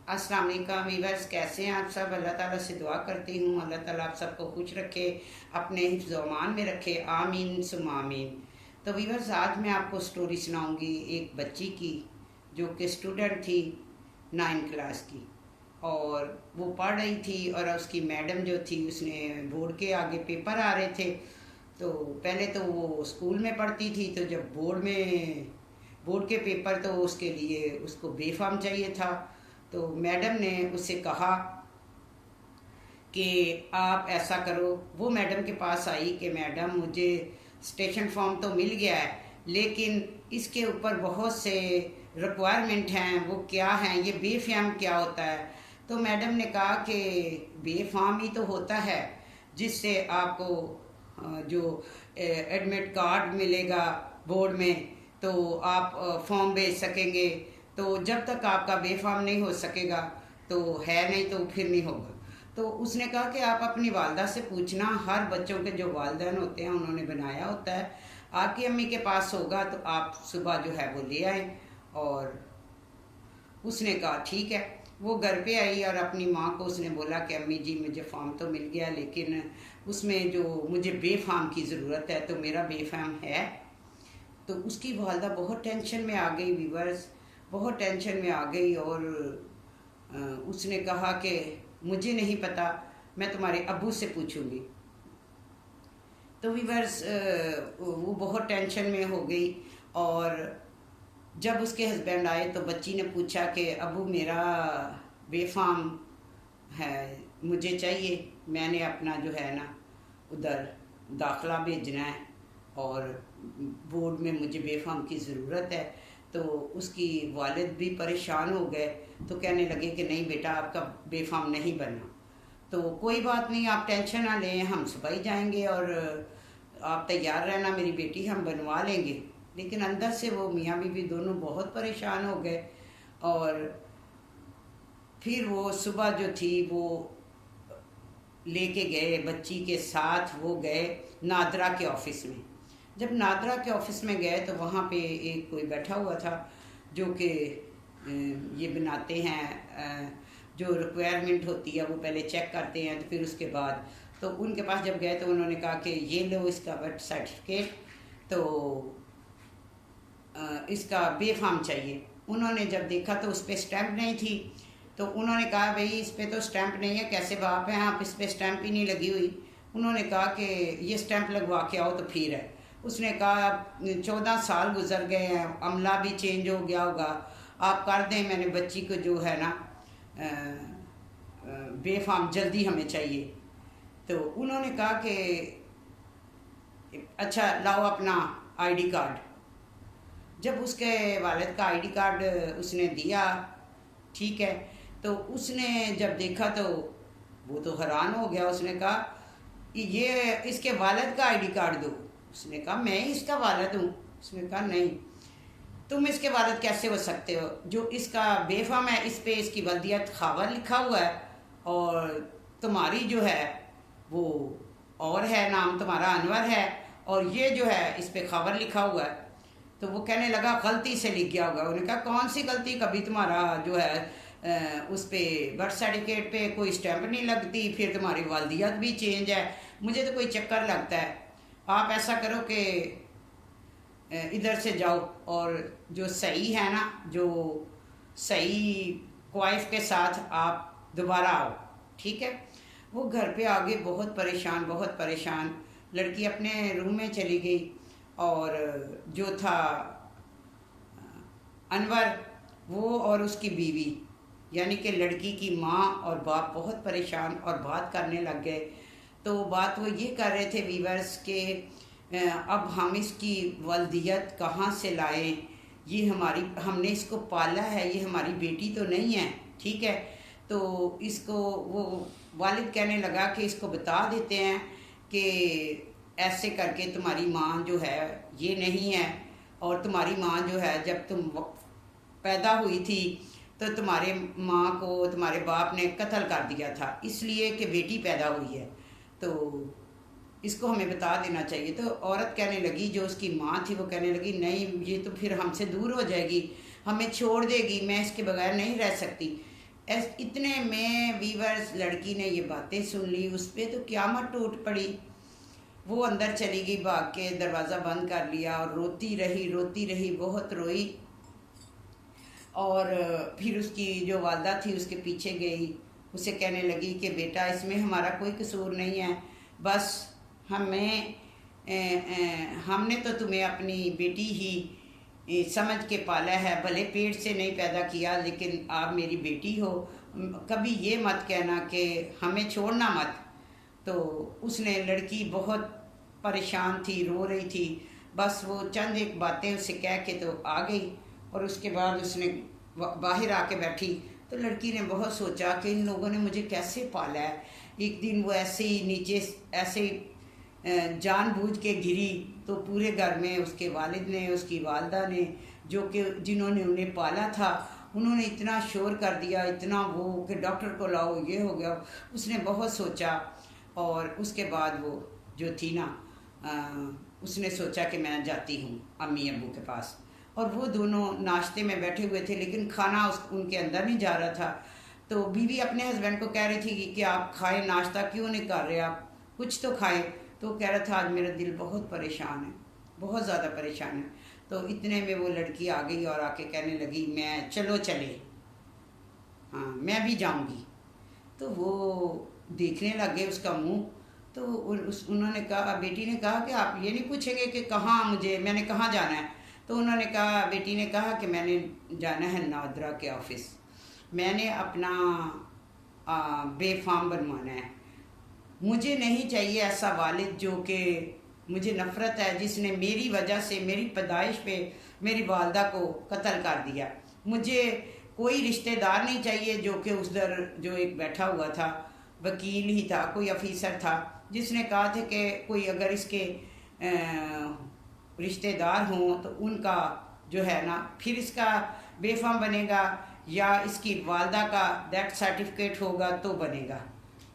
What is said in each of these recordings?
अस्सलाम वालेकुम वीवर्स, कैसे हैं आप सब। अल्लाह ताला से दुआ करती हूँ अल्लाह ताला आप सबको खुश रखे, अपने हिफ्ज़ व अमान में रखे, आमीन सुम आमीन। तो वीवर्स, आज मैं आपको स्टोरी सुनाऊंगी एक बच्ची की जो कि स्टूडेंट थी 9 क्लास की, और वो पढ़ रही थी और उसकी मैडम जो थी उसने बोर्ड के आगे पेपर आ रहे थे। तो पहले तो वो स्कूल में पढ़ती थी, तो जब बोर्ड के पेपर, तो उसके लिए उसको बेफाम चाहिए था। तो मैडम ने उससे कहा कि आप ऐसा करो। वो मैडम के पास आई कि मैडम, मुझे स्टेशन फॉर्म तो मिल गया है, लेकिन इसके ऊपर बहुत से रिक्वायरमेंट हैं। वो क्या हैं, ये बेफाम क्या होता है। तो मैडम ने कहा कि बेफाम ही तो होता है जिससे आपको जो एडमिट कार्ड मिलेगा बोर्ड में, तो आप फॉर्म भेज सकेंगे। तो जब तक आपका बेफाम नहीं हो सकेगा तो है, नहीं तो फिर नहीं होगा। तो उसने कहा कि आप अपनी वालदा से पूछना, हर बच्चों के जो वालदैन होते हैं उन्होंने बनाया होता है, आपकी अम्मी के पास होगा तो आप सुबह जो है वो ले आए। और उसने कहा ठीक है। वो घर पे आई और अपनी माँ को उसने बोला कि अम्मी जी, मुझे फॉर्म तो मिल गया, लेकिन उसमें जो मुझे बेफाम की ज़रूरत है, तो मेरा बेफाम है। तो उसकी वालदा बहुत टेंशन में आ गई वीवर्स, बहुत टेंशन में आ गई। और उसने कहा कि मुझे नहीं पता, मैं तुम्हारे अब्बू से पूछूंगी। तो वीवर्स, वो बहुत टेंशन में हो गई। और जब उसके हस्बैंड आए तो बच्ची ने पूछा कि अब्बू, मेरा बेफाम है, मुझे चाहिए, मैंने अपना जो है ना उधर दाखला भेजना है और बोर्ड में मुझे बेफाम की ज़रूरत है। तो उसकी वालिद भी परेशान हो गए, तो कहने लगे कि नहीं बेटा, आपका बेफाम नहीं बनना। तो कोई बात नहीं, आप टेंशन ना लें, हम सुबह ही जाएंगे और आप तैयार रहना मेरी बेटी, हम बनवा लेंगे। लेकिन अंदर से वो मियाँ बीवी दोनों बहुत परेशान हो गए। और फिर वो सुबह जो थी वो लेके गए, बच्ची के साथ वो गए नादरा के ऑफिस में। जब नादरा के ऑफिस में गए तो वहाँ पे एक कोई बैठा हुआ था जो कि ये बनाते हैं, जो रिक्वायरमेंट होती है वो पहले चेक करते हैं, तो फिर उसके बाद तो उनके पास जब गए तो उन्होंने कहा कि ये लो इसका बर्थ सर्टिफिकेट, तो इसका बेफाम चाहिए। उन्होंने जब देखा तो उस पर स्टैंप नहीं थी। तो उन्होंने कहा भाई, इस पर तो स्टैंप नहीं है, कैसे बाप हैं आप, इस पर स्टैंप ही नहीं लगी हुई। उन्होंने कहा कि ये स्टैंप लगवा के आओ तो फिर है। उसने कहा 14 साल गुजर गए हैं, अमला भी चेंज हो गया होगा, आप कर दें, मैंने बच्ची को जो है ना बेफाम जल्दी हमें चाहिए। तो उन्होंने कहा कि अच्छा लाओ अपना आईडी कार्ड। जब उसके वालिद का आईडी कार्ड उसने दिया, ठीक है, तो उसने जब देखा तो वो तो हैरान हो गया। उसने कहा कि ये इसके वालिद का आईडी कार्ड दो। उसने कहा मैं ही इसका वालिद हूँ। उसने कहा नहीं, तुम इसके वालिद कैसे हो सकते हो, जो इसका बेफाम है इस पे इसकी वल्दियत खावर लिखा हुआ है और तुम्हारी जो है वो और है, नाम तुम्हारा अनवर है, और ये जो है इस पे खावर लिखा हुआ है। तो वो कहने लगा गलती से लिख गया होगा। उन्होंने कहा कौन सी गलती, कभी तुम्हारा जो है उस पर बर्थ सर्टिफिकेट पे कोई स्टैंप नहीं लगती, फिर तुम्हारी वालदियत भी चेंज है, मुझे तो कोई चक्कर लगता है। आप ऐसा करो कि इधर से जाओ और जो सही है ना, जो सही क्वाइफ के साथ आप दोबारा आओ, ठीक है। वो घर पे आगे बहुत परेशान, बहुत परेशान। लड़की अपने रूम में चली गई और जो था अनवर, वो और उसकी बीवी यानी कि लड़की की माँ और बाप बहुत परेशान और बात करने लग गए। तो बात वो ये कर रहे थे वीवर्स के अब हम इसकी वल्दियत कहाँ से लाएं, ये हमने इसको पाला है, ये हमारी बेटी तो नहीं है, ठीक है। तो इसको वो वालिद कहने लगा कि इसको बता देते हैं कि ऐसे करके तुम्हारी माँ जो है ये नहीं है, और तुम्हारी माँ जो है जब तुम पैदा हुई थी तो तुम्हारे माँ को तुम्हारे बाप ने कत्ल कर दिया था, इसलिए कि बेटी पैदा हुई है, तो इसको हमें बता देना चाहिए। तो औरत कहने लगी, जो उसकी माँ थी वो कहने लगी नहीं, ये तो फिर हमसे दूर हो जाएगी, हमें छोड़ देगी, मैं इसके बगैर नहीं रह सकती, इतने में वीवर्स लड़की ने ये बातें सुन ली, उस पर तो क़यामत टूट पड़ी। वो अंदर चली गई, भाग के दरवाज़ा बंद कर लिया और रोती रही, बहुत रोई। और फिर उसकी जो वालदा थी उसके पीछे गई, उसे कहने लगी कि बेटा इसमें हमारा कोई कसूर नहीं है, बस हमने तो तुम्हें अपनी बेटी ही समझ के पाला है, भले पेट से नहीं पैदा किया लेकिन आप मेरी बेटी हो, कभी ये मत कहना कि हमें छोड़ना मत। तो उसने, लड़की बहुत परेशान थी, रो रही थी, बस वो चंद एक बातें उसे कह के तो आ गई। और उसके बाद उसने बाहर आके बैठी तो लड़की ने बहुत सोचा कि इन लोगों ने मुझे कैसे पाला है। एक दिन वो ऐसे ही नीचे ऐसे जानबूझ के गिरी तो पूरे घर में उसके वालिद ने, उसकी वालदा ने, जो कि जिन्होंने उन्हें पाला था, उन्होंने इतना शोर कर दिया, इतना वो कि डॉक्टर को लाओ, ये हो गया। उसने बहुत सोचा और उसके बाद वो जो थी ना, उसने सोचा कि मैं जाती हूँ अम्मी अब्बू के पास। और वो दोनों नाश्ते में बैठे हुए थे लेकिन खाना उनके अंदर नहीं जा रहा था। तो बीवी अपने हस्बैंड को कह रही थी कि आप खाएं, नाश्ता क्यों नहीं कर रहे, आप कुछ तो खाएं। तो कह रहा था आज मेरा दिल बहुत परेशान है, बहुत ज़्यादा परेशान है। तो इतने में वो लड़की आ गई और आके कहने लगी मैं चलो चले, हाँ मैं भी जाऊंगी। तो वो देखने लग गए उसका मुंह। तो उन्होंने कहा, बेटी ने कहा कि आप ये नहीं पूछेंगे कि कहाँ मैंने कहाँ जाना है। तो उन्होंने कहा, बेटी ने कहा कि मैंने जाना है नादरा के ऑफिस, मैंने अपना बेफाम बनवाना है। मुझे नहीं चाहिए ऐसा वालिद जो कि मुझे नफ़रत है, जिसने मेरी वजह से मेरी पैदाइश पे मेरी वालदा को कत्ल कर दिया। मुझे कोई रिश्तेदार नहीं चाहिए जो कि उधर जो एक बैठा हुआ था, वकील ही था, कोई अफीसर था, जिसने कहा था कि कोई अगर इसके रिश्तेदार हों तो उनका जो है ना फिर इसका बेफाम बनेगा, या इसकी वालदा का डेथ सर्टिफिकेट होगा तो बनेगा,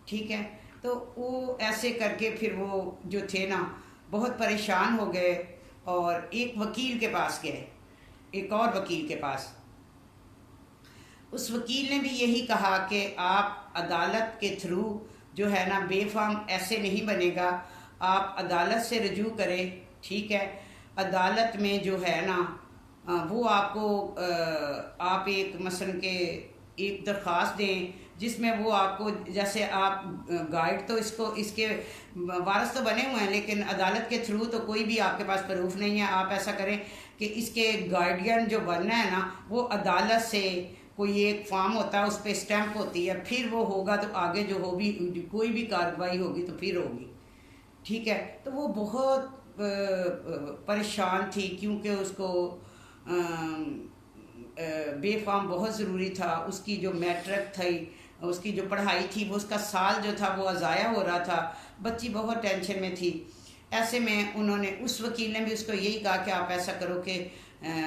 ठीक है। तो वो ऐसे करके फिर वो जो थे ना बहुत परेशान हो गए और एक वकील के पास गए, एक और वकील के पास। उस वकील ने भी यही कहा कि आप अदालत के थ्रू जो है ना बेफाम ऐसे नहीं बनेगा, आप अदालत से रजू करें, ठीक है। अदालत में जो है ना वो आपको आप एक मसलन के एक दरख्वास्त दें जिसमें वो आपको, जैसे आप गाइड तो इसके वारस तो बने हुए हैं लेकिन अदालत के थ्रू तो कोई भी आपके पास प्रूफ नहीं है। आप ऐसा करें कि इसके गार्डियन जो बनना है ना वो अदालत से कोई एक फॉर्म होता है, उस पर स्टैंप होती है, फिर वो होगा तो आगे जो होगी कोई भी कार्रवाई होगी तो फिर होगी, ठीक है। तो वो बहुत परेशान थी क्योंकि उसको बेफाम बहुत ज़रूरी था। उसकी जो मैट्रिक थी, उसकी जो पढ़ाई थी, वो उसका साल जो था वो ज़ाया हो रहा था, बच्ची बहुत टेंशन में थी। ऐसे में उन्होंने, उस वकील ने भी उसको यही कहा कि आप ऐसा करो कि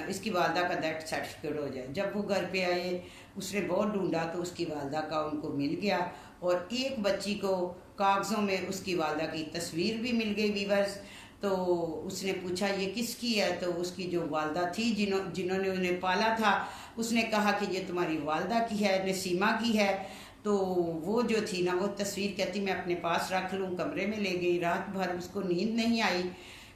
इसकी वालदा का डेथ सर्टिफिकेट हो जाए। जब वो घर पे आए उसने बहुत ढूंढा तो उसकी वालदा का उनको मिल गया और एक बच्ची को कागज़ों में उसकी वालदा की तस्वीर भी मिल गई वीवर्स। तो उसने पूछा ये किसकी है, तो उसकी जो वालदा थी जिन्होंने उन्हें पाला था उसने कहा कि ये तुम्हारी वालदा की है, नसीमा की है। तो वो जो थी ना वो तस्वीर कहती मैं अपने पास रख लूँ, कमरे में ले गई। रात भर उसको नींद नहीं आई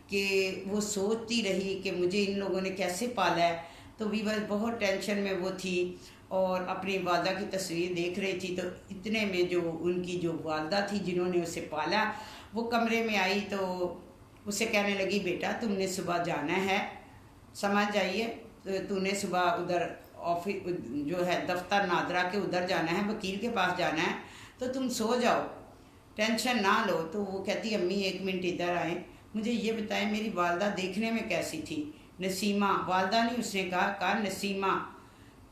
कि वो सोचती रही कि मुझे इन लोगों ने कैसे पाला है। तो वीवर बहुत टेंशन में वो थी और अपनी वालदा की तस्वीर देख रही थी। तो इतने में जो उनकी जो वालदा थी जिन्होंने उसे पाला वो कमरे में आई तो उसे कहने लगी बेटा तुमने सुबह जाना है, समझ जाइए, तो तूने सुबह उधर ऑफिस जो है दफ्तर नादरा के उधर जाना है, वकील के पास जाना है, तो तुम सो जाओ, टेंशन ना लो। तो वो कहती अम्मी एक मिनट इधर आए, मुझे ये बताएं मेरी वालदा देखने में कैसी थी। नसीमा, वालदा नहीं उसने कहा नसीमा।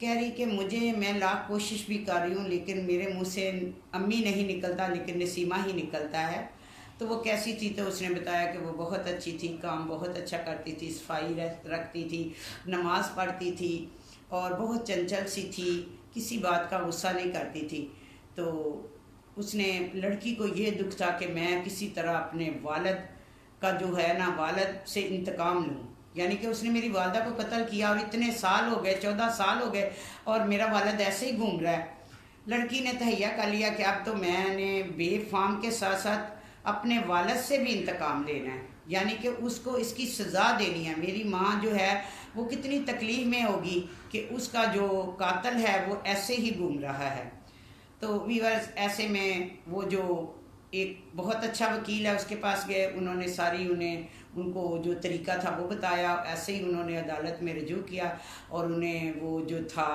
कह रही कि मुझे, मैं लाख कोशिश भी कर रही हूँ लेकिन मेरे मुंह से अम्मी नहीं निकलता, लेकिन नसीमा ही निकलता है। तो वो कैसी थी, तो उसने बताया कि वो बहुत अच्छी थी, काम बहुत अच्छा करती थी, सफाई रखती थी, नमाज़ पढ़ती थी और बहुत चंचल सी थी, किसी बात का गुस्सा नहीं करती थी। तो उसने, लड़की को ये दुख था कि मैं किसी तरह अपने वालिद का जो है ना वालिद से इंतकाम लूँ, यानी कि उसने मेरी वालदा को कत्ल किया और इतने साल हो गए, 14 साल हो गए और मेरा वालिद ऐसे ही घूम रहा है। लड़की ने तहैया कर लिया कि अब तो मैंने बेफाम के साथ साथ अपने वालिद से भी इंतकाम लेना है, यानी कि उसको इसकी सज़ा देनी है। मेरी माँ जो है वो कितनी तकलीफ़ में होगी कि उसका जो कातिल है वो ऐसे ही घूम रहा है। तो व्यूअर्स, ऐसे में वो जो एक बहुत अच्छा वकील है उसके पास गए, उन्होंने सारी उनको जो तरीका था वो बताया, ऐसे ही उन्होंने अदालत में रजू किया और उन्हें वो जो था,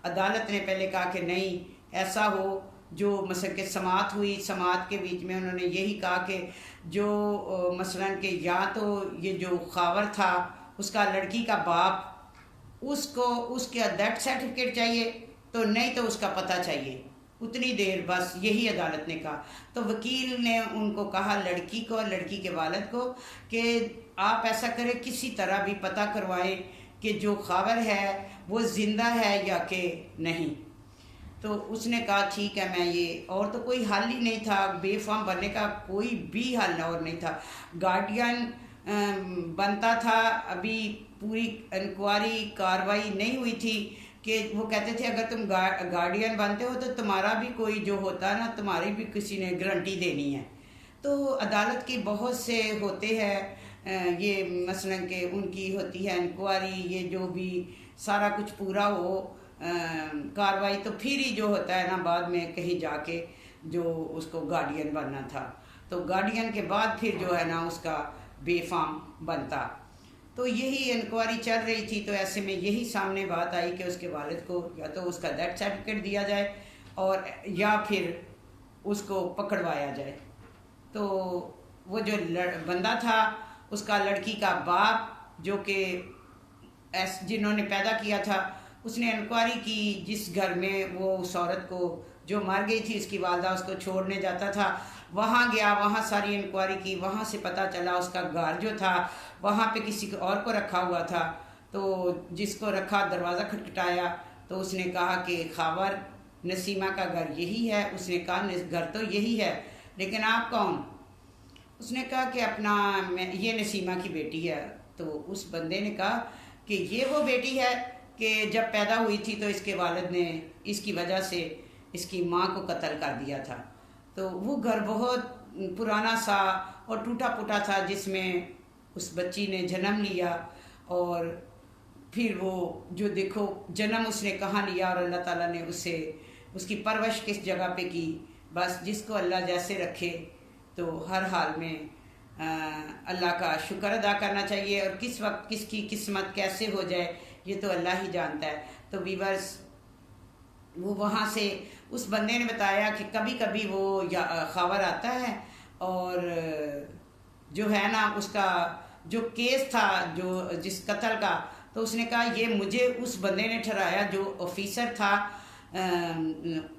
अदालत ने पहले कहा कि नहीं ऐसा हो, जो मसलन के समात हुई, समात के बीच में उन्होंने यही कहा कि जो मसलन के या तो ये जो खावर था उसका लड़की का बाप, उसको उसके डेथ सर्टिफिकेट चाहिए, तो नहीं तो उसका पता चाहिए, उतनी देर बस यही अदालत ने कहा। तो वकील ने उनको कहा, लड़की को और लड़की के वालिद को, कि आप ऐसा करें किसी तरह भी पता करवाएं कि जो खावर है वो ज़िंदा है या कि नहीं। तो उसने कहा ठीक है मैं ये, और तो कोई हल ही नहीं था, बेफाम बनने का कोई भी हल और नहीं था। गार्डियन बनता था, अभी पूरी इंक्वायरी कार्रवाई नहीं हुई थी कि वो कहते थे अगर तुम गार्डियन बनते हो तो तुम्हारा भी कोई जो होता है ना, तुम्हारी भी किसी ने गारंटी देनी है। तो अदालत की बहुत से होते हैं ये मसलन के उनकी होती है इंक्वायरी, ये जो भी सारा कुछ पूरा हो कार्रवाई, तो फिर ही जो होता है ना बाद में कहीं जाके जो उसको गार्डियन बनना था, तो गार्डियन के बाद फिर जो है ना उसका बेफाम बनता। तो यही इंक्वायरी चल रही थी। तो ऐसे में यही सामने बात आई कि उसके वालिद को या तो उसका डेथ सर्टिफिकेट दिया जाए और या फिर उसको पकड़वाया जाए। तो वो जो बंदा था उसका लड़की का बाप जो कि जिन्होंने पैदा किया था, उसने इंक्वायरी की जिस घर में वो उस औरत को जो मर गई थी उसकी वालदा उसको छोड़ने जाता था, वहाँ गया, वहाँ सारी इंक्वायरी की, वहाँ से पता चला उसका घर जो था वहाँ पे किसी और को रखा हुआ था। तो जिसको रखा दरवाज़ा खटखटाया तो उसने कहा कि खावर नसीमा का घर यही है। उसने कहा घर तो यही है लेकिन आप कौन? उसने कहा कि ये नसीमा की बेटी है। तो उस बंदे ने कहा कि ये वो बेटी है कि जब पैदा हुई थी तो इसके वालिद ने इसकी वजह से इसकी माँ को कत्ल कर दिया था। तो वो घर बहुत पुराना सा और टूटा फूटा था जिसमें उस बच्ची ने जन्म लिया, और फिर वो जो देखो जन्म उसने कहाँ लिया और अल्लाह ताला ने उसे उसकी परवरिश किस जगह पे की। बस जिसको अल्लाह जैसे रखे तो हर हाल में अल्लाह का शुक्र अदा करना चाहिए, और किस वक्त किसकी किस्मत कैसे हो जाए ये तो अल्लाह ही जानता है। तो वीवर्स, वो वहाँ से उस बंदे ने बताया कि कभी कभी वो खबर आता है और जो है ना उसका जो केस था जो जिस कत्ल का, तो उसने कहा ये मुझे उस बंदे ने ठहराया जो ऑफिसर था,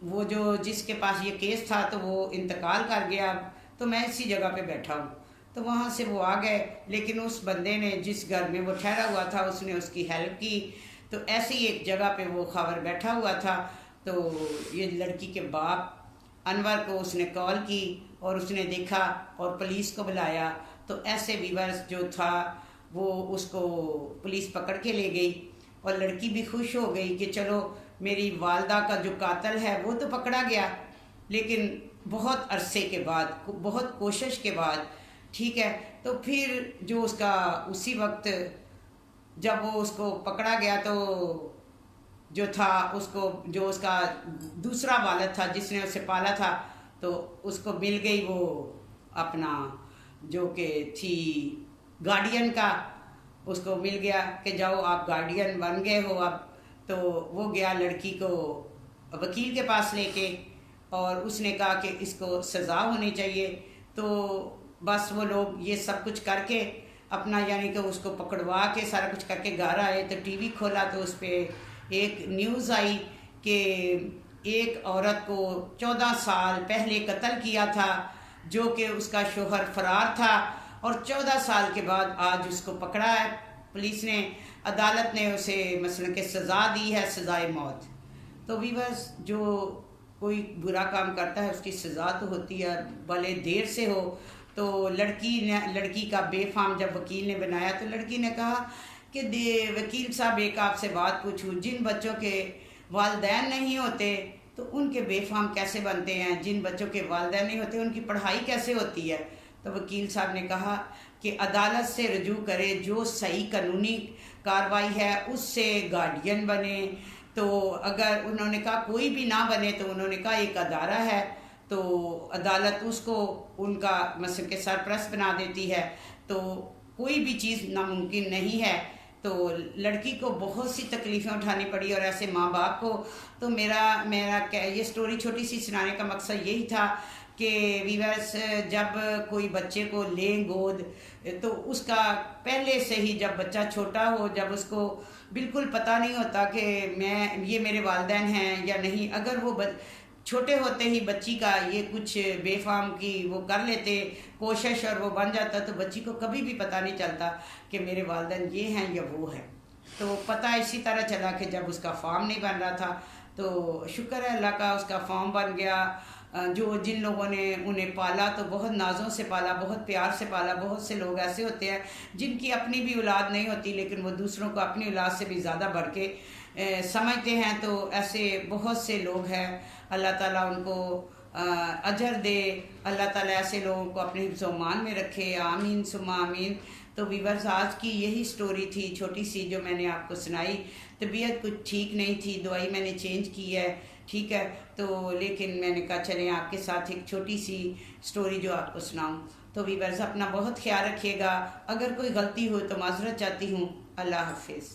वो जो जिसके पास ये केस था तो वो इंतकाल कर गया, तो मैं इसी जगह पे बैठा हूँ। तो वहाँ से वो आ गए, लेकिन उस बंदे ने जिस घर में वो ठहरा हुआ था उसने उसकी हेल्प की। तो ऐसे ही एक जगह पे वो खबर बैठा हुआ था। तो ये लड़की के बाप अनवर को उसने कॉल की और उसने देखा और पुलिस को बुलाया। तो ऐसे वीवर्स जो था वो उसको पुलिस पकड़ के ले गई, और लड़की भी खुश हो गई कि चलो मेरी वालदा का जो कातिल है वो तो पकड़ा गया, लेकिन बहुत अरसे के बाद, बहुत कोशिश के बाद, ठीक है। तो फिर जो उसका उसी वक्त जब वो उसको पकड़ा गया तो जो था उसको जो उसका दूसरा वालिद था जिसने उसे पाला था तो उसको मिल गई वो अपना जो कि थी गार्डियन का, उसको मिल गया कि जाओ आप गार्डियन बन गए हो अब। तो वो गया लड़की को वकील के पास लेके, और उसने कहा कि इसको सज़ा होनी चाहिए। तो बस वो लोग ये सब कुछ करके अपना यानी कि उसको पकड़वा के सारा कुछ करके घर आए। तो टीवी खोला तो उस पर एक न्यूज़ आई कि एक औरत को 14 साल पहले कत्ल किया था जो कि उसका शोहर फरार था, और 14 साल के बाद आज उसको पकड़ा है पुलिस ने, अदालत ने उसे मसलन के सज़ा दी है, सज़ाए मौत। तो वीवर्स, जो कोई बुरा काम करता है उसकी सज़ा तो होती है, भले देर से हो। तो लड़की का बेफाम जब वकील ने बनाया तो लड़की ने कहा कि वकील साहब एक आपसे बात पूछूं, जिन बच्चों के वालिदैन नहीं होते तो उनके बेफाम कैसे बनते हैं, जिन बच्चों के वालिदैन नहीं होते उनकी पढ़ाई कैसे होती है। तो वकील साहब ने कहा कि अदालत से रजू करे, जो सही कानूनी कार्रवाई है उससे गार्डियन बने। तो अगर उन्होंने कहा कोई भी ना बने, तो उन्होंने कहा एक अदारा है, तो अदालत उसको उनका मसलन के सरपरस्त बना देती है। तो कोई भी चीज़ नामुमकिन नहीं है। तो लड़की को बहुत सी तकलीफ़ें उठानी पड़ी और ऐसे माँ बाप को। तो मेरा ये स्टोरी छोटी सी सुनाने का मकसद यही था कि वीवर्स, जब कोई बच्चे को लें गोद, तो उसका पहले से ही, जब बच्चा छोटा हो, जब उसको बिल्कुल पता नहीं होता कि ये मेरे वालिदैन हैं या नहीं, अगर वो छोटे होते ही बच्ची का ये कुछ बेफाम की वो कर लेते कोशिश और वो बन जाता, तो बच्ची को कभी भी पता नहीं चलता कि मेरे वालिदैन ये हैं या वो है। तो पता इसी तरह चला कि जब उसका फॉर्म नहीं बन रहा था, तो शुक्र है अल्लाह का, उसका फॉर्म बन गया। जिन लोगों ने उन्हें पाला तो बहुत नाज़ों से पाला, बहुत प्यार से पाला। बहुत से लोग ऐसे होते हैं जिनकी अपनी भी औलाद नहीं होती, लेकिन वो दूसरों को अपनी औलाद से भी ज़्यादा बढ़ के समझते हैं। तो ऐसे बहुत से लोग हैं, अल्लाह ताला उनको अजर दे, अल्लाह ताला ऐसे लोगों को अपने हिफ्ज़ मान में रखे, आमीन सुम्मा आमीन। तो वीवर्स, आज की यही स्टोरी थी छोटी सी जो मैंने आपको सुनाई। तबीयत कुछ ठीक नहीं थी, दवाई मैंने चेंज की है, ठीक है। तो लेकिन मैंने कहा चलें आपके साथ एक छोटी सी स्टोरी जो आपको सुनाऊं। तो वीवर्स, अपना बहुत ख्याल रखिएगा। अगर कोई गलती हो तो माजरत चाहती हूँ। अल्लाह हाफिज़।